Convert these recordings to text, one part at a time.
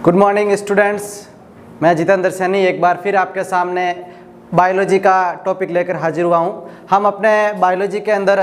Good morning students, मैं जितेंद्र सैनी एक बार फिर आपके सामने बायोलॉजी का टॉपिक लेकर हाजिर हुआ हूँ। हम अपने बायोलॉजी के अंदर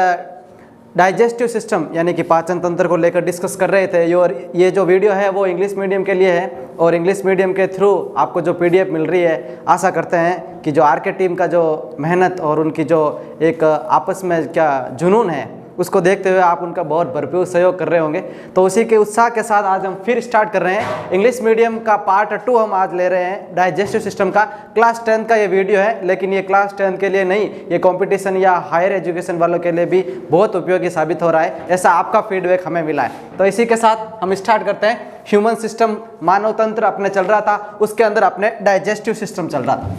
डाइजेस्टिव सिस्टम यानी कि पाचन तंत्र को लेकर डिस्कस कर रहे थे। और ये जो वीडियो है वो इंग्लिश मीडियम के लिए है और इंग्लिश मीडियम के थ्रू आपको जो पीडीएफ मिल रही है, आशा करते हैं कि जो आरके टीम का जो मेहनत और उनकी जो एक आपस में क्या जुनून है उसको देखते हुए आप उनका बहुत भरपूर सहयोग कर रहे होंगे। तो उसी के उत्साह के साथ आज हम फिर स्टार्ट कर रहे हैं इंग्लिश मीडियम का पार्ट 2 हम आज ले रहे हैं डाइजेस्टिव सिस्टम का। क्लास 10 का ये वीडियो है, लेकिन ये क्लास 10 के लिए नहीं, ये कंपटीशन या हायर एजुकेशन वालों के लिए भी बहुत उपयोगी साबित हो रहा है, ऐसा आपका फीडबैक हमें मिला है। तो इसी के साथ हम स्टार्ट करते हैं। ह्यूमन सिस्टम, मानव तंत्र अपने चल रहा था, उसके अंदर अपने डाइजेस्टिव सिस्टम चल रहा था,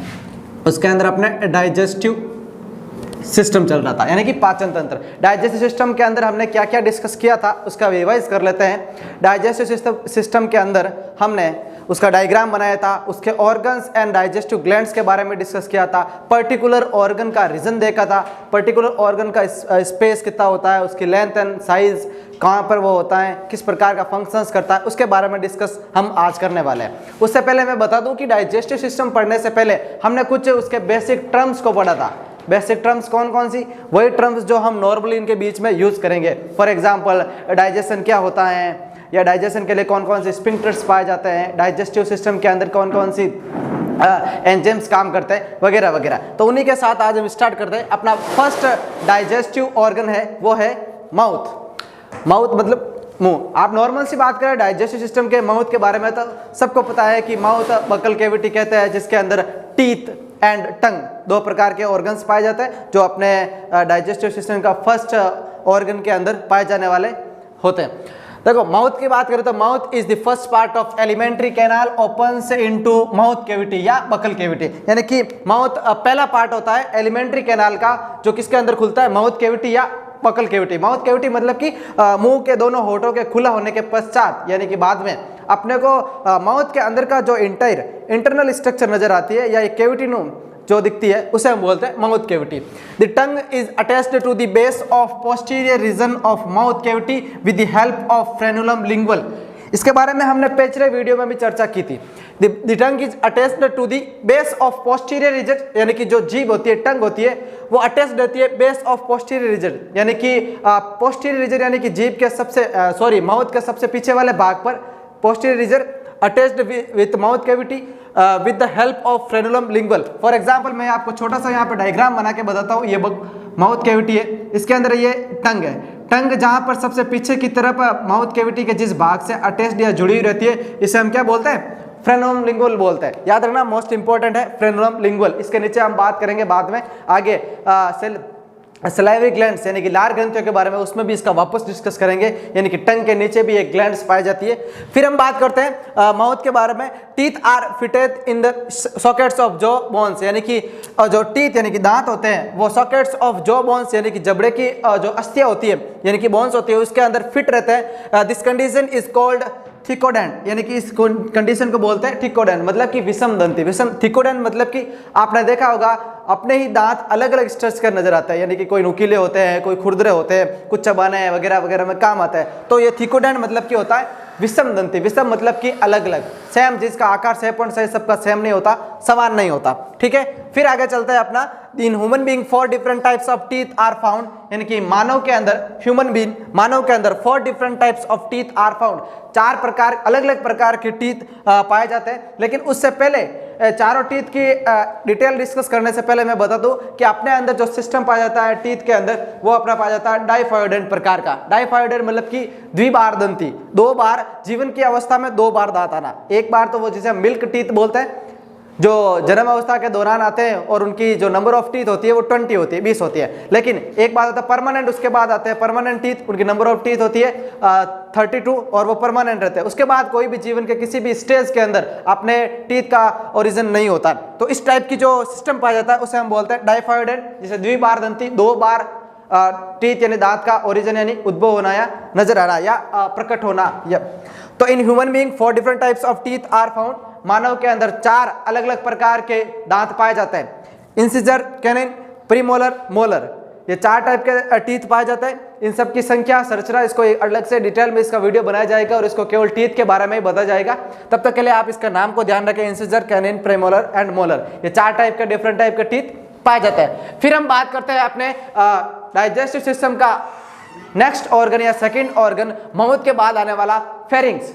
उसके अंदर अपने डाइजेस्टिव सिस्टम चल रहा था यानी कि पाचन तंत्र। डाइजेस्टिव सिस्टम के अंदर हमने क्या क्या डिस्कस किया था उसका रिवाइज कर लेते हैं। डाइजेस्टिव सिस्टम के अंदर हमने उसका डायग्राम बनाया था, उसके ऑर्गन्स एंड डाइजेस्टिव ग्लैंड्स के बारे में डिस्कस किया था, पर्टिकुलर ऑर्गन का रीजन देखा था, पर्टिकुलर ऑर्गन का स्पेस कितना होता है, उसकी लेंथ एंड साइज कहाँ पर वो होता है, किस प्रकार का फंक्शंस करता है, उसके बारे में डिस्कस हम आज करने वाले हैं। उससे पहले मैं बता दूं कि डाइजेस्टिव सिस्टम पढ़ने से पहले हमने कुछ उसके बेसिक टर्म्स को पढ़ा था। बेसिक टर्म्स कौन कौन सी? वही टर्म्स जो हम नॉर्मली इनके बीच में यूज करेंगे। फॉर एग्जांपल, डाइजेशन क्या होता है, या डाइजेशन के लिए कौन कौन से स्फिंक्टर्स पाए जाते हैं, डाइजेस्टिव सिस्टम के अंदर कौन कौन सी एंजाइम्स काम करते हैं, वगैरह वगैरह। तो उन्हीं के साथ आज हम स्टार्ट करते हैं। अपना फर्स्ट डाइजेस्टिव ऑर्गन है वो है माउथ। माउथ मतलब मुंह। आप नॉर्मल सी बात करें डाइजेस्टिव सिस्टम के माउथ के बारे में तो सबको पता है कि माउथ बकल कैविटी कहते हैं, जिसके अंदर टीथ एंड टंग दो प्रकार के ऑर्गन्स पाए जाते हैं जो अपने डाइजेस्टिव सिस्टम का फर्स्ट ऑर्गन के अंदर पाए जाने वाले होते हैं। देखो, माउथ की बात करें तो mouth is the first part of alimentary canal opens into mouth cavity या बकल कैविटी। यानी कि माउथ पहला पार्ट होता है एलिमेंट्री कैनाल का, जो किसके अंदर खुलता है, माउथ कैविटी या बकल कैविटी। माउथ कैविटी मतलब कि मुंह के दोनों होठों के खुला होने के पश्चात यानी कि बाद में अपने को माउथ के अंदर का जो इंटरनल स्ट्रक्चर नजर आती है या एक कैविटी जो दिखती है उसे हम बोलते हैं mouth cavity. The tongue is attached to the base of posterior region of mouth cavity with the help of frenulum lingual. इसके बारे में हमने पिछले वीडियो में भी चर्चा की थी। The tongue is attached to the base of posterior region, यानी कि जो जीभ होती है, टंग होती है, वो अटैच्ड रहती है बेस ऑफ पोस्टीरियर रीजन, यानी कि पोस्टीरियर रीजन यानी कि जीभ के सबसे माउथ के सबसे पीछे वाले भाग पर posterior reason attached with mouth cavity with the help of frenulum lingual. For example, मैं आपको छोटा सा यहाँ पे डायग्राम बना के बताता हूँ। ये माउथ कैविटी है, इसके अंदर ये टंग है। टंग जहाँ पर सबसे पीछे की तरफ माउथ कैविटी के जिस भाग से अटैच्ड या जुड़ी हुई रहती है, इसे हम क्या बोलते हैं, फ्रेनुलम लिंगुअल बोलते हैं। याद रखना, मोस्ट इंपॉर्टेंट है फ्रेनुलम लिंगुअल। इसके नीचे हम बात करेंगे बाद में आगे सलाइवरी ग्लैंड्स यानी कि लार ग्रंथियों के बारे में, उसमें भी इसका वापस डिस्कस करेंगे। यानी कि टंग के नीचे भी एक ग्लैंड्स पाई जाती है। फिर हम बात करते हैं माउथ के बारे में। Teeth are fitted in the sockets of jaw bones, यानी कि जो टीथ यानी कि दांत होते हैं वो सॉकेट्स ऑफ जॉ बोन्स यानी कि जबड़े की जो अस्थियां होती है यानी कि बोन्स होती है उसके अंदर फिट रहते हैं। दिस कंडीशन इज कॉल्ड थिकोडेंट, यानी कि इस कंडीशन को बोलते हैं थिकोडेंट, मतलब कि विषम दंती। थिकोडेंट मतलब कि आपने देखा होगा अपने ही दांत अलग अलग स्ट्रक्चर नजर आता है, यानी कि कोई नुकीले होते हैं, कोई खुरदरे होते हैं, कुछ चबाने वगैरह वगैरह में काम आता है। तो ये थिकोडेंट मतलब कि होता है विषम दंती। विषम मतलब कि अलग अलग, सेम, जिसका आकार शेप और साइज सबका सेम नहीं होता, समान नहीं होता। ठीक है, फिर आगे चलता है अपना। In human being 4 different types of teeth are found, यानी कि मानव के अंदर, मानव के अंदर 4 different types of teeth are found, 4 प्रकार, अलग अलग प्रकार के टीथ पाए जाते हैं। लेकिन उससे पहले चारों टीथ की डिटेल डिस्कस करने से पहले मैं बता दूं कि अपने अंदर जो सिस्टम पाया जाता है टीथ के अंदर, वो अपना पाया जाता है डाइफायोडेंट प्रकार का। डाइफायोडेंट मतलब कि द्विबार दंती, 2 बार जीवन की अवस्था में 2 बार दांत आना। एक बार तो वो जिसे मिल्क टीथ बोलते हैं, जो जन्म अवस्था के दौरान आते हैं और उनकी जो नंबर ऑफ टीथ होती है वो 20 होती है, 20 होती है। लेकिन एक बात होता है परमानेंट, उसके बाद आते हैं परमानेंट टीथ, उनकी नंबर ऑफ टीथ होती है 32 और वो परमानेंट रहते हैं। उसके बाद कोई भी जीवन के किसी भी स्टेज के अंदर अपने टीथ का ओरिजिन नहीं होता। तो इस टाइप की जो सिस्टम पाया जाता है उसे हम बोलते हैं डाइफायोडेंट, जिसे द्विबार दंती, 2 बार टीथ यानी दांत का ओरिजिन यानी उद्भव होना या नजर आना या प्रकट होना। तो in human being 4 different types of teeth are found. मानव के अंदर 4 अलग अलग प्रकार के दांत पाए जाते हैं। इंसिजर, कैनिन, प्रीमोलर, मोलर, ये 4 टाइप के टीथ पाए जाते हैं। इन सब की संख्या, संरचना, इसको एक अलग से डिटेल में इसका वीडियो बनाया जाएगा और इसको केवल टीथ के बारे में ही बताया जाएगा। तब तक के लिए आप इसका नाम को ध्यान रखें, इंसिजर, कैनिन, प्रेमोलर एंड मोलर। ये 4 टाइप के डिफरेंट टाइप के टीथ पाए जाते हैं। फिर हम बात करते हैं अपने डाइजेस्टिव सिस्टम का नेक्स्ट ऑर्गन या सेकंड ऑर्गन, माउथ के बाद आने वाला फेरिंग्स।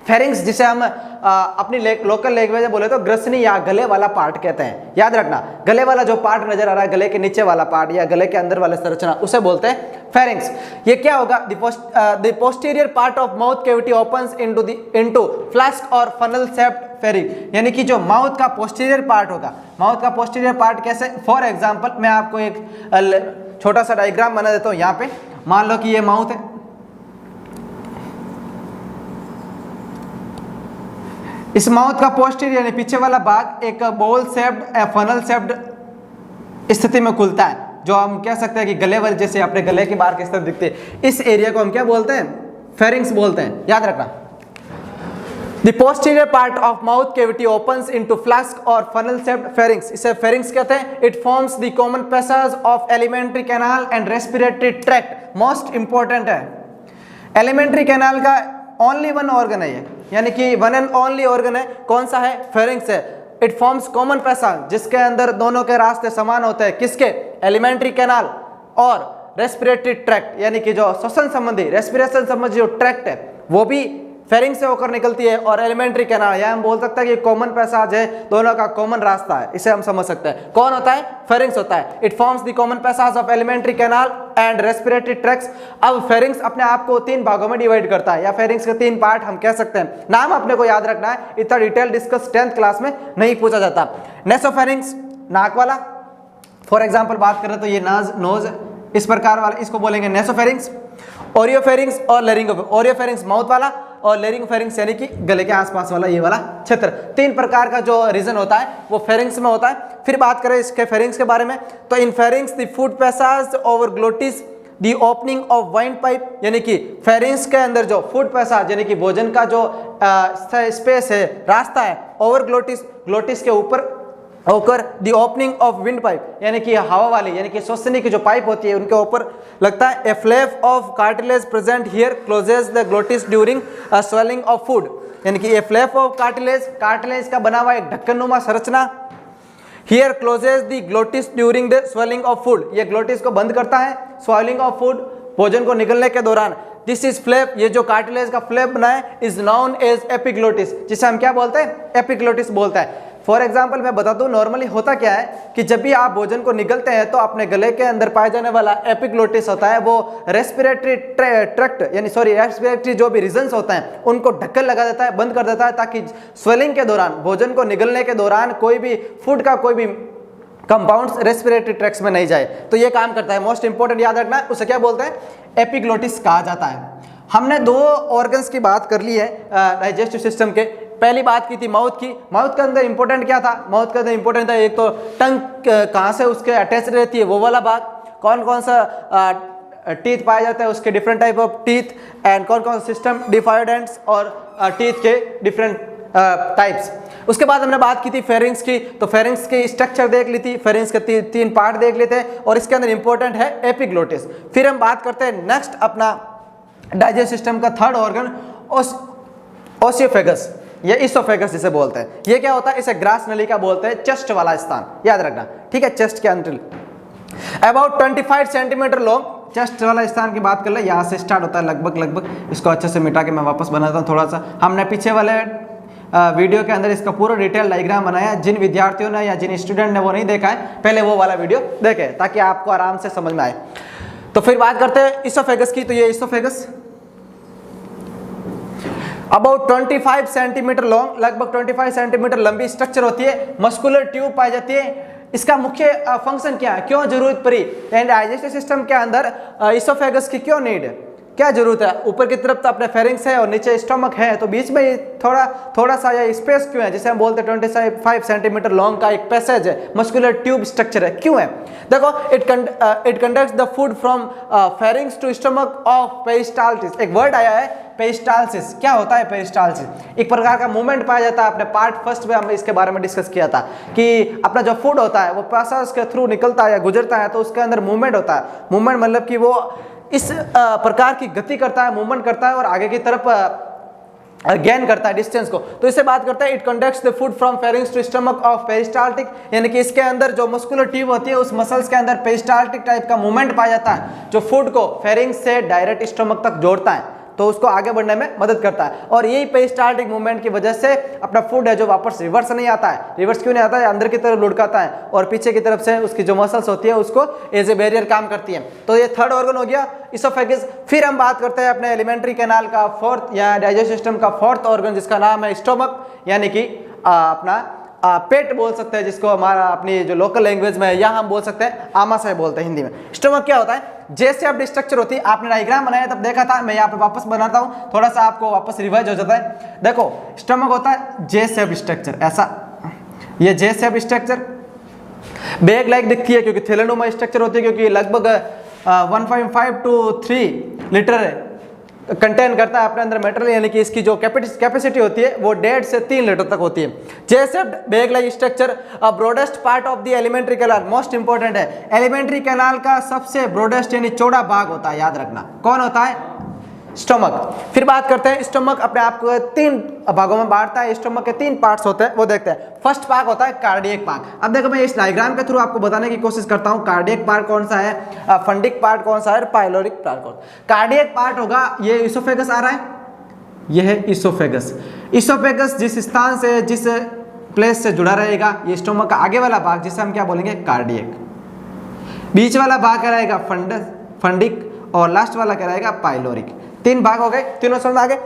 फेरिंग्स जिसे हम अपनी लोकल लैंग्वेज में बोले तो ग्रसनी या गले वाला पार्ट कहते हैं। याद रखना, गले वाला जो पार्ट नजर आ रहा है, गले के नीचे वाला पार्ट या गले के अंदर वाला संरचना, उसे बोलते हैं फेरिंग्स। ये क्या होगा? The posterior part of mouth cavity opens into flask और फनल शेप्ड फेरिंग, यानी कि जो माउथ का पोस्टीरियर पार्ट होगा, माउथ का पोस्टीरियर पार्ट कैसे? फॉर एग्जाम्पल मैं आपको एक छोटा सा डायग्राम बना देता हूँ। यहाँ पे मान लो कि ये माउथ है, इस माउथ का पोस्टीरियर यानी पीछे वाला भाग एक बोल शेप्ड फनल शेप्ड स्थिति में खुलता है, जो हम कह सकते हैं कि गले वाले जैसे अपने गले के बाहर किस तरह दिखते हैं। इस एरिया को हम क्या बोलते हैं? फेरिंग्स बोलते हैं। याद रखना, the posterior part of mouth cavity opens into flask और फनल शेप्ड फेरिंग्स, इसे फेरिंग्स कहते हैं। It forms the common passage of alimentary canal and respiratory tract. Most important है, एलिमेंट्री कैनाल का ओनली वन ऑर्गन है ये, यानी कि वन एंड ओनली ऑर्गन है। कौन सा है? फेरिंग्स है। इट फॉर्म्स कॉमन पैसेज, जिसके अंदर दोनों के रास्ते समान होते हैं। किसके? एलिमेंट्री कैनाल और रेस्पिरेटरी ट्रैक्ट, यानी कि जो श्वसन संबंधी, रेस्पिरेशन संबंधी जो ट्रैक्ट है वो भी फेरिंग से होकर निकलती है। और एलिमेंट्री कैनाल, या हम बोल सकते हैं कि कॉमन पैसेज है, दोनों का कॉमन रास्ता है, इसे हम समझ सकते हैं। कौन होता है? फेरिंग्स होता है। It forms the common passage of alimentary canal and respiratory tracts. अब फेरिंग्स अपने आप को 3 भागों में डिवाइड करता है, या फेरिंग्स के 3 पार्ट हम कह सकते हैं। नाम अपने को याद रखना है, इतना डिटेल डिस्कस 10th क्लास में नहीं पूछा जाता। नेसोफेरिंग्स, नाक वाला। फॉर एग्जाम्पल बात करें तो ये नोज इस प्रकार वाला, इसको बोलेंगे नेसोफेरिंग्स। ओरियोफेरिंग्स और लेरिंगोफेरिंग्स। ओरियोफेरिंग्स माउथ वाला और लेरिंगोफेरिंग्स यानी कि गले के आसपास वाला ये वाला क्षेत्र। 3 प्रकार का जो रीजन होता है वो फेरिंग्स में होता है। फिर बात करें इसके फेरिंग्स के बारे में, तो in pharynx the food passage over glottis the opening of wind pipe, यानी कि फेरिंग्स के अंदर जो फूड पैसेज यानी कि भोजन का जो स्पेस है, रास्ता है, ओवर ग्लोटिस, ग्लोटिस के ऊपर होकर दी ओपनिंग ऑफ विंड पाइप, यानी कि हवा वाली, यानी कि श्वसनी की जो पाइप होती है उनके ऊपर लगता है। A flap of cartilage present here closes the glottis during swallowing of food, यानी कि a flap of cartilage, cartilage का बना हुआ एक ढक्कननुमा संरचना here closes the glottis during the swallowing of food, ये ग्लोटिस को बंद करता है स्वेलिंग ऑफ फूड, भोजन को निगलने के दौरान। दिस इज फ्लैप, ये जो कार्टिलेज का फ्लैप बना है इज नोन एज एपिग्लोटिस, जिसे हम क्या बोलते हैं? एपिग्लोटिस बोलते हैं। फॉर एग्जाम्पल मैं बता दूं, नॉर्मली होता क्या है कि जब भी आप भोजन को निगलते हैं तो अपने गले के अंदर पाया जाने वाला एपिग्लोटिस होता है, वो रेस्पिरेटरी ट्रैक्ट यानी रेस्पिरेटरी जो भी रीजन्स होते हैं उनको ढक्कन लगा देता है, बंद कर देता है, ताकि स्वेलिंग के दौरान, भोजन को निगलने के दौरान कोई भी फूड का कोई भी कंपाउंड्स रेस्पिरेटरी ट्रैक्ट्स में नहीं जाए। तो ये काम करता है। मोस्ट इंपॉर्टेंट याद रखना है, उसे क्या बोलते हैं? एपिग्लोटिस कहा जाता है। हमने 2 ऑर्गन्स की बात कर ली है डाइजेस्टिव सिस्टम के। पहली बात की थी माउथ की। माउथ के अंदर इंपॉर्टेंट क्या था? माउथ के अंदर इंपॉर्टेंट था एक तो टंग कहाँ से उसके अटैच रहती है वो वाला भाग, कौन कौन सा टीथ पाया जाता है, उसके different type of teeth, and कौन कौन सा सिस्टम डिफाइडेंट्स और टीथ के डिफरेंट टाइप्स। उसके बाद हमने बात की थी फेरिंग्स की, तो फेरिंग्स की स्ट्रक्चर देख ली थी, फेरिंग्स के 3 पार्ट देख लेते हैं और इसके अंदर इंपॉर्टेंट है एपिग्लोटिस। फिर हम बात करते हैं नेक्स्ट अपना डाइजेस्टिव सिस्टम का 3rd ऑर्गन ओसियोफेगस, ये इसोफेगस जिसे बोलते हैं। ये क्या होता है? इसे ग्रास नलिका बोलते हैं, चेस्ट वाला स्थान, याद रखना, ठीक है? चेस्ट के अंदर अबाउट 25 सेंटीमीटर लॉन्ग, चेस्ट वाला स्थान की बात कर ले, यहाँ से स्टार्ट होता है लगभग। इसको अच्छे से मिटा के मैं वापस बनाता हूँ थोड़ा सा। हमने पीछे वाले वीडियो के अंदर इसका पूरा डिटेल डायग्राम बनाया, जिन विद्यार्थियों ने या जिन स्टूडेंट ने वो नहीं देखा है पहले वो वाला वीडियो देखें ताकि आपको आराम से समझ में आए। तो फिर बात करते हैं इसोफेगस की, तो ये इसोफेगस अबाउट 25 सेंटीमीटर लॉन्ग, लगभग 25 सेंटीमीटर लंबी स्ट्रक्चर होती है, मस्कुलर ट्यूब पाई जाती है। इसका मुख्य फंक्शन क्या है, क्यों जरूरत पड़ी डाइजेस्टिव सिस्टम के अंदर इसोफेगस की क्यों नीड है, क्या जरूरत है? ऊपर की तरफ तो अपने फेरिंग्स है और नीचे स्टमक है, तो बीच में थोड़ा सा या स्पेस क्यों है, जिसे हम बोलते हैं 25 सेंटीमीटर लॉन्ग का एक पैसेज है, मस्कुलर ट्यूब स्ट्रक्चर है, क्यों है? देखो, it conducts the food from pharynx to stomach of peristalsis. एक वर्ड आया है पेरिस्टाल्सिस, क्या होता है पेरिस्टाल्सिस? एक प्रकार का मूवमेंट पाया जाता है। अपने पार्ट फर्स्ट में हमने इसके बारे में डिस्कस किया था कि अपना जो फूड होता है वो पैसेज के थ्रू निकलता है या गुजरता है, तो उसके अंदर मूवमेंट होता है। मूवमेंट मतलब कि वो इस प्रकार की गति करता है, मूवमेंट करता है और आगे की तरफ गेन करता है डिस्टेंस को। तो इससे बात करते हैं it conducts the food from pharynx to stomach of peristaltic, यानी कि इसके अंदर जो मस्कुलर ट्यूब होती है उस मसल्स के अंदर पेरिस्टाल्टिक टाइप का मूवमेंट पाया जाता है जो फूड को फेरिंग्स से डायरेक्ट स्टमक तक जोड़ता है, तो उसको आगे बढ़ने में मदद करता है। और यही पेरिस्टाल्टिक मूवमेंट की वजह से अपना फूड है जो वापस रिवर्स नहीं आता है। रिवर्स क्यों नहीं आता है? अंदर की तरफ लुढ़काता है और पीछे की तरफ से उसकी जो मसल्स होती है उसको एज ए बैरियर काम करती है। तो ये थर्ड ऑर्गन हो गया इसोफेगस। फिर हम बात करते हैं अपने एलिमेंट्री कैनाल का फोर्थ या डाइजेस्टिव सिस्टम का फोर्थ ऑर्गन जिसका नाम है स्टोमक, यानी कि अपना पेट बोल सकते हैं, जिसको हमारा अपनी जो लोकल लैंग्वेज में है या हम बोल सकते हैं आमाशय बोलते हैं हिंदी में। स्टोमक क्या होता है? जैसे अब स्ट्रक्चर होती है, आपने डायग्राम बनाया तब देखा था, मैं यहाँ पे वापस बनाता हूँ, थोड़ा सा आपको वापस रिवाइज हो जाता है। देखो स्टोमक होता है जे शेप स्ट्रक्चर, ऐसा ये जे शेप स्ट्रक्चर बैग लाइक दिखती है क्योंकि थैलेनुमा स्ट्रक्चर होती है, क्योंकि लगभग 1.5 to 3 लीटर कंटेन करता है अपने अंदर मेटेरियल, यानी कि इसकी जो कैपेसिटी होती है वो 1.5 से 3 लीटर तक होती है। जैसे bag like structure broadest part of the alimentary canal, most important है, एलिमेंट्री कैनाल का सबसे ब्रॉडेस्ट यानी चौड़ा भाग होता है, याद रखना कौन होता है? स्टमक। फिर बात करते हैं स्टमक अपने आप को 3 भागों में बांटता है। स्टमक के 3 पार्ट्स होते हैं, वो देखते हैं। फर्स्ट पार्ट होता है कार्डियक पार्ट। अब देखो मैं इस डायग्राम के थ्रू आपको बताने की कोशिश करता हूं कार्डियक पार्ट कौन सा है, फंडिक पार्ट कौन सा है, पाइलोरिक पार्ट कौन। कार्डियक पार्ट होगा ये इसोफेगस आ रहा है, ये है इसोफेगस। इसोफेगस जिस स्थान से जिस प्लेस से जुड़ा रहेगा, ये स्टमक का आगे वाला भाग जिसे हम क्या बोलेंगे कार्डियक, बीच वाला भाग क्या रहेगा फंडिक और लास्ट वाला क्या रहेगा पाइलोरिक। 3 भाग हो गए, तीनों समझ आ गए।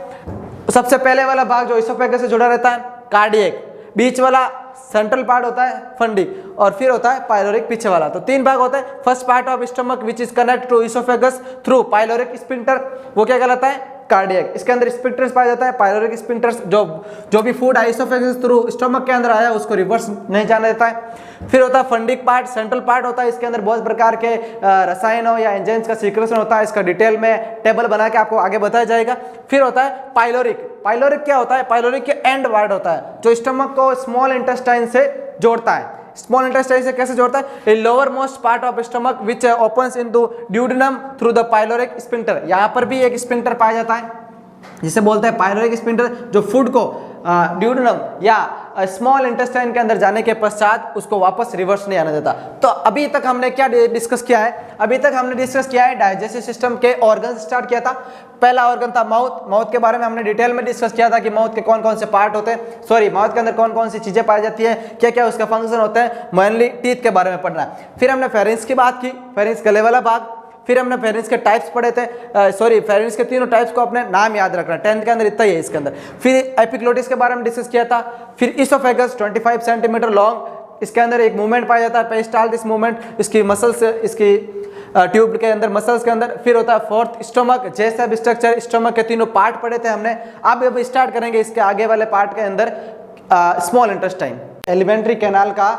सबसे पहले वाला भाग जो इसोफेगस से जुड़ा रहता है कार्डियक, बीच वाला सेंट्रल पार्ट होता है फंडिक और फिर होता है पाइलोरिक पीछे वाला। तो 3 भाग होता है। First part of stomach which is connect to oesophagus through pyloric sphincter, वो क्या कहलाता है कार्डियक। इसके अंदर स्फिंक्टर्स पाया जाता है, पाइलोरिक स्फिंक्टर्स जो भी फूड इसोफेगस थ्रू स्टमक के अंदर आया उसको रिवर्स नहीं जाने देता है। फिर होता है फंडिक पार्ट, सेंट्रल पार्ट होता है, इसके अंदर बहुत प्रकार के रसायनों या एंजाइम्स का सीक्रेशन होता है, इसका डिटेल में टेबल बना के आपको आगे बताया जाएगा। फिर होता है पाइलोरिक। पाइलोरिक क्या होता है? पाइलोरिक के एंड वार्ड होता है जो स्टमक को स्मॉल इंटेस्टाइन से जोड़ता है। स्मॉल इंटेस्टाइन से कैसे जोड़ता है? Lower most part of stomach which opens into duodenum through the pyloric sphincter. यहाँ पर भी एक स्फिंक्टर पाया जाता है जिसे बोलते हैं पाइलोरिक स्फिंक्टर, जो फूड को ड्यूडेनम या स्मॉल इंटेस्टाइन के अंदर जाने के पश्चात उसको वापस रिवर्स नहीं आने देता। तो अभी तक हमने क्या डिस्कस किया है? अभी तक हमने डिस्कस किया है डाइजेस्टिव सिस्टम के ऑर्गन स्टार्ट किया था। पहला ऑर्गन था माउथ। माउथ के बारे में हमने डिटेल में डिस्कस किया था कि माउथ के कौन कौन से पार्ट होते हैं, सॉरी माउथ के अंदर कौन कौन सी चीजें पाई जाती है, क्या क्या उसका फंक्शन होता है, मेनली टीथ के बारे में पढ़ना है। फिर हमने फेरिंक्स की बात की, फेरिंक्स गले वाला भाग। फिर हमने फेरिंक्स के टाइप्स पढ़े थे, फेरिंक्स के तीनों टाइप्स को अपने नाम याद रखना, 10th के अंदर इतना ही है इसके अंदर। फिर एपिग्लोटिस के बारे में डिस्कस किया था। फिर इसोफेगस 25 सेंटीमीटर लॉन्ग, इसके अंदर एक मूवमेंट पाया जाता है पेरिस्टाल्टिस मूवमेंट, इसकी मसल्स, इसकी ट्यूब के अंदर मसल्स के अंदर। फिर होता है फोर्थ स्टमक, जैसा स्ट्रक्चर, स्टमक के तीनों पार्ट पढ़े थे हमने। अब स्टार्ट करेंगे इसके आगे वाले पार्ट के अंदर स्मॉल इंटेस्टाइन, एलिमेंट्री कैनाल का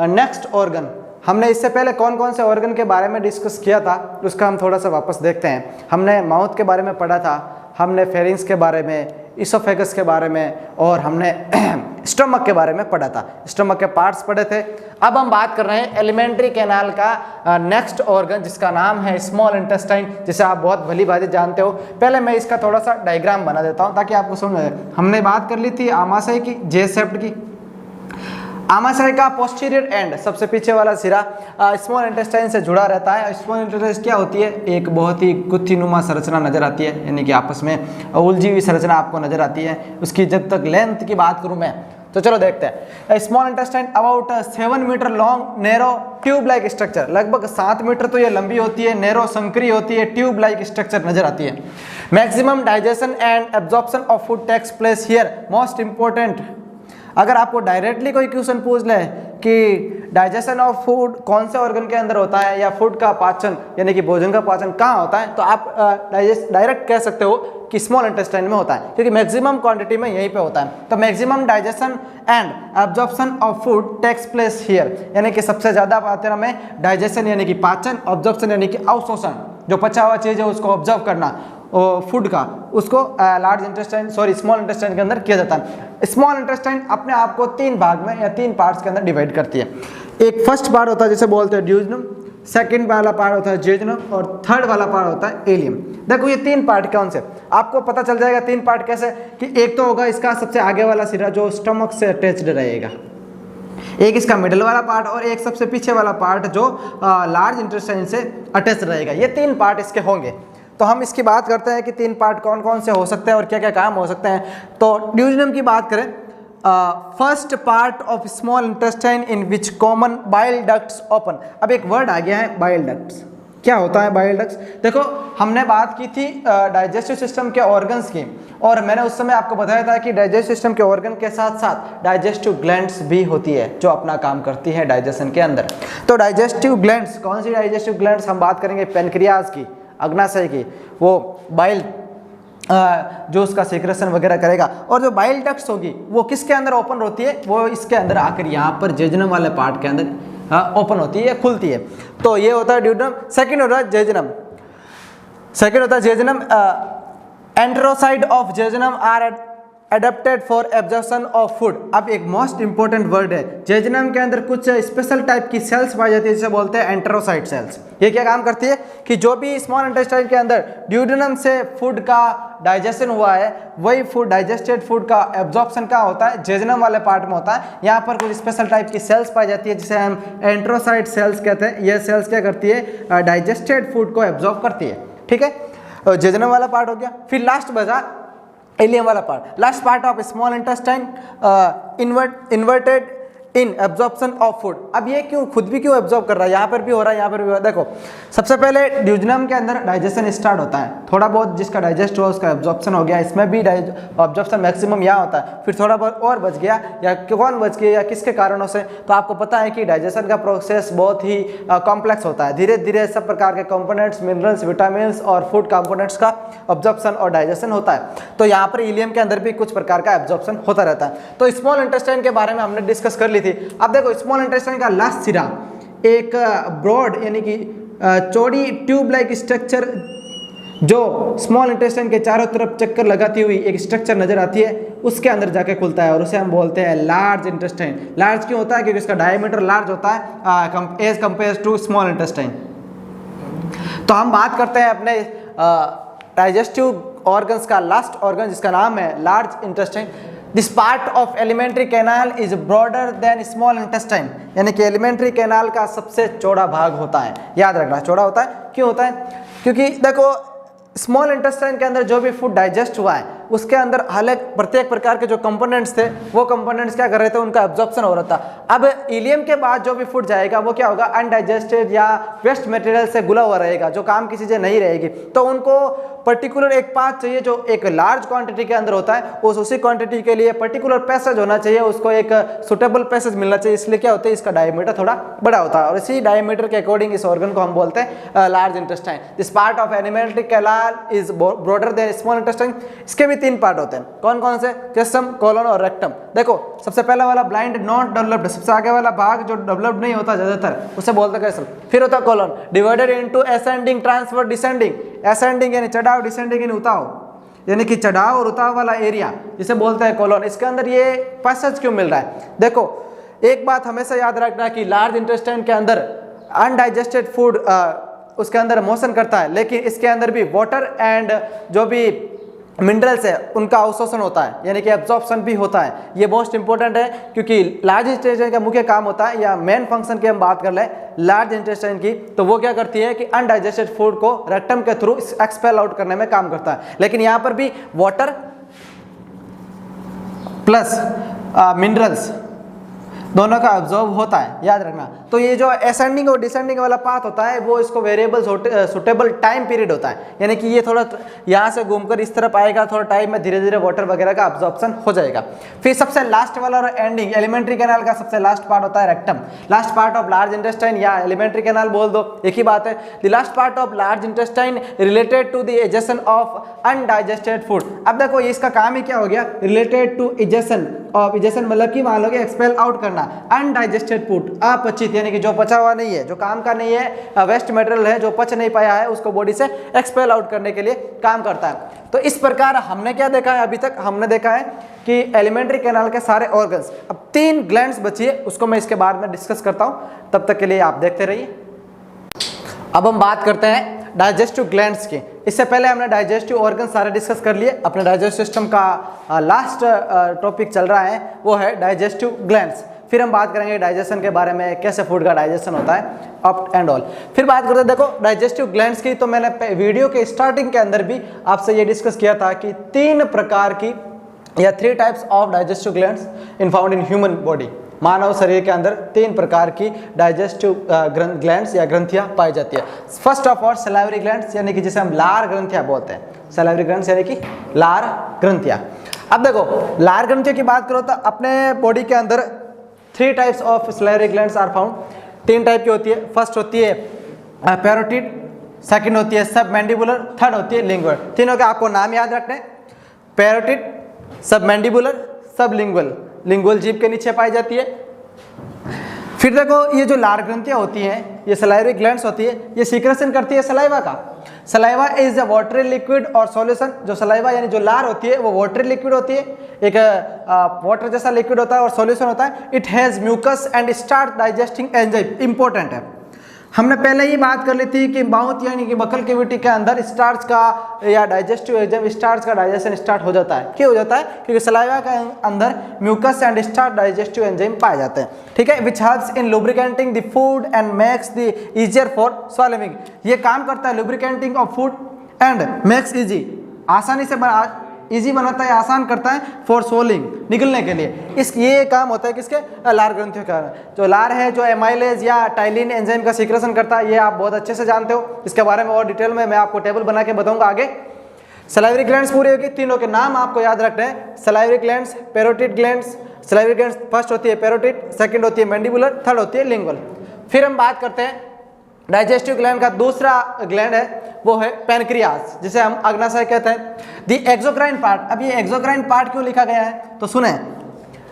नेक्स्ट ऑर्गन। हमने इससे पहले कौन कौन से ऑर्गन के बारे में डिस्कस किया था उसका हम थोड़ा सा वापस देखते हैं। हमने माउथ के बारे में पढ़ा था, हमने फेरिंक्स के बारे में, इसोफेगस के बारे में और हमने स्टमक के बारे में पढ़ा था, स्टमक के पार्ट्स पढ़े थे। अब हम बात कर रहे हैं एलिमेंट्री कैनाल का नेक्स्ट ऑर्गन जिसका नाम है स्मॉल इंटेस्टाइन, जिसे आप बहुत भली भांति जानते हो। पहले मैं इसका थोड़ा सा डायग्राम बना देता हूँ ताकि आपको समझ आए। हमने बात कर ली थी आमाशय की, जे शेप्ड की। आमाशय का पोस्टीरियर एंड, सबसे पीछे वाला सिरा स्मॉल इंटेस्टाइन से जुड़ा रहता है। स्मॉल इंटेस्टाइन क्या होती है? एक बहुत ही गुत्थीनुमा संरचना नजर आती है, यानी कि आपस में उलझी हुई संरचना आपको नजर आती है। उसकी जब तक लेंथ की बात करूं मैं तो चलो देखते हैं। Small intestine about 7 metre long, narrow tube like structure, लगभग 7 मीटर तो ये लंबी होती है, नैरो संकरी होती है, ट्यूब लाइक स्ट्रक्चर नजर आती है। Maximum digestion and absorption of food takes place here. Most important, अगर आपको डायरेक्टली कोई क्वेश्चन पूछ ले कि डाइजेशन ऑफ फूड कौन से ऑर्गन के अंदर होता है या फूड का पाचन यानी कि भोजन का पाचन कहाँ होता है, तो आप डायरेक्ट कह सकते हो कि स्मॉल इंटेस्टाइन में होता है, क्योंकि मैक्सिमम क्वांटिटी में यहीं पे होता है। तो maximum digestion and absorption of food takes place here, यानी कि सबसे ज़्यादा मात्रा में डाइजेशन यानी कि पाचन, ऑब्जॉर्प्शन यानी कि अवशोषण, जो पचा हुआ चीज़ है उसको ऑब्जर्व करना फूड का, उसको लार्ज इंटेस्टाइन स्मॉल इंटेस्टाइन के अंदर किया जाता है। स्मॉल इंटेस्टाइन अपने आप को 3 भाग में या 3 पार्ट्स के अंदर डिवाइड करती है। एक फर्स्ट पार्ट होता है जिसे बोलते हैं ड्यूडेनम, सेकंड वाला पार्ट होता है जेजुनम और थर्ड वाला पार्ट होता है इलियम। देखो ये तीन पार्ट कौन से, आपको पता चल जाएगा तीन पार्ट कैसे, कि एक तो होगा इसका सबसे आगे वाला सिरा जो स्टमक से अटैच्ड रहेगा, एक इसका मिडल वाला पार्ट और एक सबसे पीछे वाला पार्ट जो लार्ज इंटेस्टाइन से अटैच रहेगा। ये तीन पार्ट इसके होंगे। तो हम इसकी बात करते हैं कि तीन पार्ट कौन कौन से हो सकते हैं और क्या क्या काम हो सकते हैं। तो ड्यूजनम की बात करें, first part of small intestine in which common bile ducts open. अब एक वर्ड आ गया है बाइल डक्ट्स, क्या होता है बाइल डक्ट्स? देखो हमने बात की थी डाइजेस्टिव सिस्टम के ऑर्गन्स की, और मैंने उस समय आपको बताया था कि डाइजेस्टिव सिस्टम के ऑर्गन के साथ साथ डाइजेस्टिव ग्लैंड्स भी होती है जो अपना काम करती है डाइजेशन के अंदर। तो डाइजेस्टिव ग्लैंड्स, कौन सी डाइजेस्टिव ग्लैंड्स? हम बात करेंगे पेनक्रियाज की, अग्नाशय की, वो बाइल जो उसका सीक्रेशन वगैरह करेगा। और जो बाइल डक्ट्स होगी वो किसके अंदर ओपन होती है? वो इसके अंदर आकर यहाँ पर जेजुनम वाले पार्ट के अंदर ओपन होती है, खुलती है। तो ये होता है ड्यूजनम। सेकंड होता है जेजुनम। सेकंड होता है jejunum. Enterocytes of jejunum are adapted for absorption of food. अब एक मोस्ट इंपॉर्टेंट वर्ड है, जेजुनम के अंदर कुछ स्पेशल टाइप की सेल्स पाई जाती है जिसे बोलते हैं एंटेरोसाइड सेल्स। ये क्या काम करती है कि जो भी स्मॉल इंटेस्टाइन के अंदर ड्यूडेनम से फूड का डाइजेशन हुआ है वही फूड, डाइजेस्टेड फूड का एब्जॉर्प्शन का होता है जेजुनम वाले पार्ट में होता है। यहाँ पर कुछ स्पेशल टाइप की सेल्स पाई जाती है जिसे हम एंटेरोसाइड सेल्स कहते हैं। ये सेल्स क्या करती है? डाइजेस्टेड फूड को एब्जॉर्ब करती है। ठीक है, जेजुनम वाला पार्ट हो गया। फिर लास्ट बचा इलियम वाला part. Last part of small intestine inverted in absorption of food. अब ये क्यों, खुद भी क्यों एब्जॉर्ब कर रहा है? यहाँ पर भी हो रहा है, यहाँ पर भी हो रहा है। देखो सबसे पहले ड्यूजनम के अंदर डाइजेशन स्टार्ट होता है, थोड़ा बहुत जिसका डाइजेस्ट हुआ उसका एब्जॉर्प्शन हो गया, इसमें भी एब्जॉर्प्शन मैक्सिमम यहाँ होता है। फिर थोड़ा बहुत और बच गया, या कौन बच गया या किसके कारणों से? तो आपको पता है कि डाइजेशन का प्रोसेस बहुत ही कॉम्प्लेक्स होता है। धीरे धीरे सब प्रकार के कंपोनेंट्स, मिनरल्स, विटामिन्स और फूड कंपोनेंट्स का एब्जॉर्प्शन और डाइजेशन होता है। तो यहाँ पर इलियम के अंदर भी कुछ प्रकार का एब्जॉर्प्शन होता रहता है। तो स्मॉल इंटेस्टाइन के बारे में हमने डिस्कस कर ली थी। अब देखो स्मॉल इंटेस्टाइन का लास्ट सिरा एक ब्रॉड यानी कि चौड़ी ट्यूब लाइक स्ट्रक्चर जो स्मॉल इंटेस्टाइन के चारों तरफ चक्कर लगाती हुई एक स्ट्रक्चर नजर आती है, उसके अंदर जाके खुलता है और उसे हम बोलते हैं लार्ज इंटेस्टाइन। लार्ज क्यों होता है? क्योंकि इसका डायमीटर लार्ज होता है as compare to small intestine. तो हम बात करते हैं अपने डाइजेस्टिव ऑर्गन्स का लास्ट ऑर्गन जिसका नाम है large intestine. This part of alimentary canal is broader than small intestine, यानी कि एलिमेंट्री कैनाल का सबसे चौड़ा भाग होता है। याद रखना, चौड़ा होता है। क्यों होता है? क्योंकि देखो स्मॉल इंटेस्टाइन के अंदर जो भी फूड डाइजेस्ट हुआ है उसके अंदर हालांकि प्रत्येक प्रकार के जो कंपोनेंट्स थे वो कंपोनेंट्स क्या कर रहे थे? उनका एब्जॉर्प्शन हो रहा था। अब इलियम के बाद जो भी फूड जाएगा वो क्या होगा? अनडाइजेस्टेड या वेस्ट मटेरियल से गुला हुआ रहेगा, जो काम की चीज़ें नहीं रहेगी। तो उनको पर्टिकुलर एक पाथ चाहिए जो एक लार्ज क्वांटिटी के अंदर होता है, उसी क्वांटिटी के लिए पर्टिकुलर पैसेज होना चाहिए, उसको एक सुटेबल पैसेज मिलना चाहिए। इसलिए क्या होता है? इसका डायमीटर थोड़ा बड़ा होता है और इसी डायमीटर के अकॉर्डिंग इस ऑर्गन को हम बोलते हैं large intestine. This part of alimentary canal is broader than small intestine. इसके भी तीन पार्ट होते हैं। कौन कौन से? चेस्टम, कोलन और रेक्टम। देखो सबसे पहला वाला ब्लाइंड नॉट डेवलप्ड, सबसे आगे वाला भाग जो डेवलप्ड नहीं होता ज्यादातर उसे बोलते हैं चेस्टम। फिर होता है colon, divided into ascending, transfer, descending. Ascending यानी चढ़ाव, डिसेंडिंग यानी उताव, यानी कि चढ़ाव और उताव वाला एरिया जिसे बोलते हैं कोलन। इसके अंदर ये पैसेज क्यों मिल रहा है? देखो एक बात हमेशा याद रखना कि लार्ज इंटेस्टाइन के अंदर अनडाइजेस्टेड फूड उसके अंदर मोशन करता है, लेकिन इसके अंदर भी वाटर एंड जो भी मिनरल्स है उनका अवशोषण होता है, यानी कि एब्जॉर्प्शन भी होता है। ये मोस्ट इंपॉर्टेंट है क्योंकि लार्ज इंटेस्टाइन का मुख्य काम होता है, या मेन फंक्शन की हम बात कर लें लार्ज इंटेस्टाइन की, तो वो क्या करती है कि अनडाइजेस्टेड फूड को रेक्टम के थ्रू एक्सपेल आउट करने में काम करता है। लेकिन यहाँ पर भी वाटर प्लस मिनरल्स दोनों का ऑब्जॉर्व होता है, याद रखना। तो ये जो असेंडिंग और डिसेंडिंग वाला पाथ होता है वो इसको वेरिएबल सुटेबल टाइम पीरियड होता है, यानी कि ये थोड़ा यहाँ से घूमकर इस तरफ आएगा, थोड़ा टाइम में धीरे धीरे वाटर वगैरह का अब्जॉर्प्शन हो जाएगा। फिर सबसे लास्ट वाला और एंडिंग एलिमेंट्री कैनाल का सबसे लास्ट पार्ट होता है rectum. Last part of large intestine या एलिमेंट्री कैनाल बोल दो, एक ही बात है। The last part of large intestine related to the egestion of undigested food. अब देखो ये इसका काम ही क्या हो गया? Related to egestion of, egestion मतलब कि मान लो कि एक्सपेल आउट करना अनडाइजेस्टेड फूड, अपचित यानी कि जो पचा हुआ नहीं है, जो काम का नहीं है, वेस्ट मटेरियल है जो पच नहीं पाया है, उसको बॉडी से एक्सपेल आउट करने के लिए काम करता है। तो इस प्रकार हमने क्या देखा है? अभी तक हमने देखा है कि एलिमेंट्री कैनाल के सारे ऑर्गन्स। अब 3 ग्लैंड्स बची है, उसको मैं इसके बाद में डिस्कस करता हूं, तब तक के लिए आप देखते रहिए। अब हम बात करते हैं डाइजेस्टिव ग्लैंड्स की। इससे पहले हमने डाइजेस्टिव ऑर्गन सारे डिस्कस कर लिए। अपने डाइजेस्टिव सिस्टम का लास्ट टॉपिक चल रहा है वो है डाइजेस्टिव ग्लैंड्स। फिर हम बात करेंगे डाइजेशन के बारे में, कैसे फूड का डाइजेशन होता है अप एंड ऑल। फिर बात करते हैं देखो डाइजेस्टिव ग्लैंड्स की। तो मैंने वीडियो के स्टार्टिंग के अंदर भी आपसे ये डिस्कस किया था कि 3 प्रकार की या 3 types of digestive glands in found in human body. मानव शरीर के अंदर 3 प्रकार की डाइजेस्टिव ग्लैंड्स या ग्रंथियां पाई जाती है। First of all salivary glands, यानी कि जिसे हम लार ग्रंथियां बोलते हैं। सलाइवरी ग्लैंड्स यानी कि लार ग्रंथियां। अब देखो लार ग्रंथियों की बात करो तो अपने बॉडी के अंदर 3 types of salivary glands are found. 3 type की होती है। फर्स्ट होती है पैरोटिड, सेकंड होती है सबमैंडिबुलर, थर्ड होती है लिंगुअल। तीनों के आपको नाम याद रखने, पैरोटिड, सबमैंडिबुलर, सबलिंगुअल। लिंगुअल जीभ के नीचे पाई जाती है। फिर देखो ये जो लार ग्रंथियां होती हैं, ये सलाइवरी ग्लैंड्स होती है, ये सीक्रेशन करती है सलाइवा का। Saliva is a watery liquid और सॉल्यूशन। जो सलाइवा यानी जो लार होती है वो वाटरी लिक्विड होती है, एक वाटर जैसा लिक्विड होता है और सॉल्यूशन होता है। It has mucus and start digesting enzyme. Important है, हमने पहले ही बात कर ली थी कि माउथ यानी कि बकल कैविटी के अंदर स्टार्च का या डाइजेस्टिव एंजाइम स्टार्च का डाइजेशन स्टार्ट हो जाता है। क्यों हो जाता है? क्योंकि सलाइवा के अंदर mucus and starch digestive enzyme पाए जाते हैं। ठीक है, which helps in lubricating the food and makes the easier for swallowing. ये काम करता है lubricating of food and makes easy, आसानी से इजी बनाता है, आसान करता है फॉर सोलिंग, निकलने के लिए। ये काम होता है किसके? लार ग्रंथियों का। जो लार है जो एमाइलेज या टाइलिन एंजाइम का सीक्रेशन करता है, ये आप बहुत अच्छे से जानते हो। इसके बारे में और डिटेल में मैं आपको टेबल बना के बताऊंगा आगे। सलाइवरी ग्लैंड्स पूरी होगी, तीनों के नाम आपको याद रखने हैं। Salivary glands, parotid glands. Salivary glands first होती है पैरोटिड, सेकंड होती है मैंडिबुलर, थर्ड होती है लिंगुअल। फिर हम बात करते हैं डाइजेस्टिव ग्लैंड का दूसरा ग्लैंड है वो है पैनक्रियाज, जिसे हम अग्नाशय कहते हैं। दी एक्सोक्राइन पार्ट। अब ये एक्सोक्राइन पार्ट क्यों लिखा गया है तो सुने,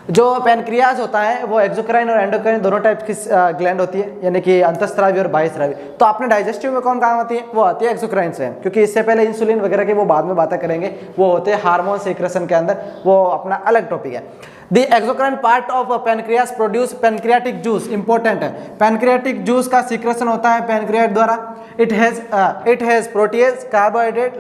जो पैनक्रियाज होता है वो एक्सोक्राइन और एंडोक्राइन दोनों टाइप की ग्लैंड होती है, यानी कि अंतःस्रावी और बाह्यस्रावी। तो आपने डाइजेस्टिव में कौन काम आती है? वो आती है एक्सोक्राइन से, क्योंकि इससे पहले इंसुलिन वगैरह की वो बाद में बातें करेंगे, वो होते हैं हार्मोन सीक्रेशन के अंदर, वो अपना अलग टॉपिक है। The exocrine part of pancreas produce pancreatic juice। Important है, पैनक्रियाटिक जूस का सीक्रेशन होता है पैनक्रियाट द्वारा। It has proteases, carbohydrate,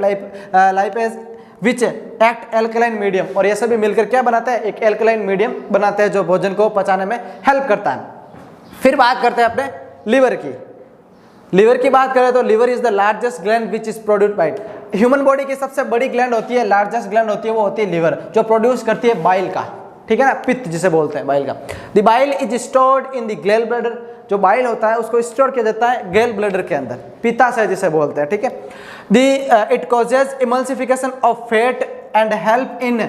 lipase which act alkaline medium. और ये सभी मिलकर क्या बनाते हैं? एक एल्कलाइन मीडियम बनाते हैं जो भोजन को पचाने में हेल्प करता है। फिर बात करते हैं अपने लिवर की। लिवर की बात करें तो liver is the largest gland which is produced by. Human body की सबसे बड़ी ग्लैंड होती है, लार्जेस्ट ग्लैंड होती है, वो होती है लिवर, जो प्रोड्यूस करती है बाइल का। ठीक है ना, पित्त जिसे बोलते हैं बाइल का। The bile is stored in the गैल ब्लैडर। जो बाइल होता है उसको स्टोर किया जाता है गैल ब्लैडर के अंदर, पित्ताशय जिसे बोलते हैं। ठीक है, it causes emulsification of fat and help in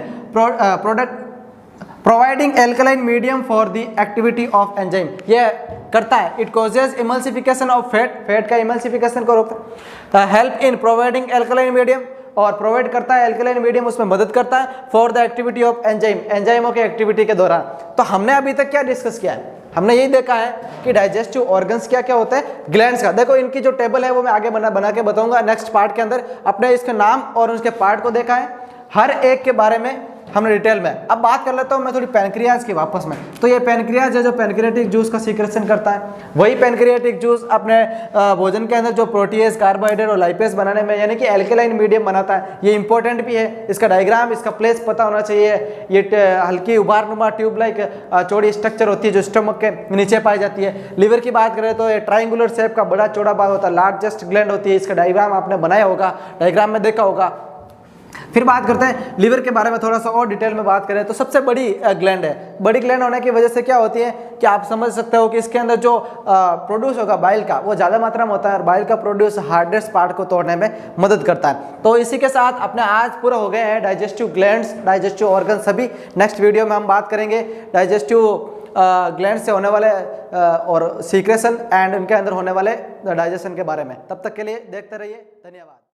providing alkaline medium for the activity of enzyme. ये करता है, it causes emulsification of fat का इमल्सिफिकेशन को रोकता है, help in providing alkaline medium, और प्रोवाइड करता है एल्कलाइन मीडियम, उसमें मदद करता है for the activity of enzyme, एंजाइमों के एक्टिविटी के दौरान। तो हमने अभी तक क्या डिस्कस किया है? हमने यही देखा है कि डाइजेस्टिव ऑर्गन्स क्या क्या होते हैं, ग्लैंड्स का। देखो इनकी जो टेबल है वो मैं आगे बना के बताऊंगा नेक्स्ट पार्ट के अंदर। अपने इसके नाम और उसके पार्ट को देखा है, हर एक के बारे में हमने डिटेल में। अब बात कर लेता हूँ मैं थोड़ी पैनक्रियाज की वापस में। तो ये पैनक्रियाज है जो पैनक्रियाटिक जूस का सीक्रेशन करता है। वही पैनक्रियाटिक जूस अपने भोजन के अंदर जो प्रोटीज, कार्बोहाइड्रेट और लाइपेज बनाने में यानी कि एल्कलाइन मीडियम बनाता है। ये इंपॉर्टेंट भी है, इसका डायग्राम, इसका प्लेस पता होना चाहिए। ये हल्की उभारनुमा ट्यूब लाइक चौड़ी स्ट्रक्चर होती है जो स्टमक के नीचे पाई जाती है। लिवर की बात करें तो ये ट्राइंगुलर शेप का बड़ा चौड़ा भाग होता है, लार्जेस्ट ग्लैंड होती है। इसका डायग्राम आपने बनाया होगा, डायग्राम में देखा होगा। फिर बात करते हैं लिवर के बारे में, थोड़ा सा और डिटेल में बात करें तो सबसे बड़ी ग्लैंड है। बड़ी ग्लैंड होने की वजह से क्या होती है कि आप समझ सकते हो कि इसके अंदर जो प्रोड्यूस होगा बाइल का वो ज़्यादा मात्रा में होता है, और बाइल का प्रोड्यूस हार्डेस्ट पार्ट को तोड़ने में मदद करता है। तो इसी के साथ अपने आज पूरा हो गए हैं डाइजेस्टिव ग्लैंड्स, डाइजेस्टिव ऑर्गन सभी। नेक्स्ट वीडियो में हम बात करेंगे डाइजेस्टिव ग्लैंड से होने वाले और सीक्रेशन एंड उनके अंदर होने वाले डाइजेशन के बारे में। तब तक के लिए देखते रहिए, धन्यवाद।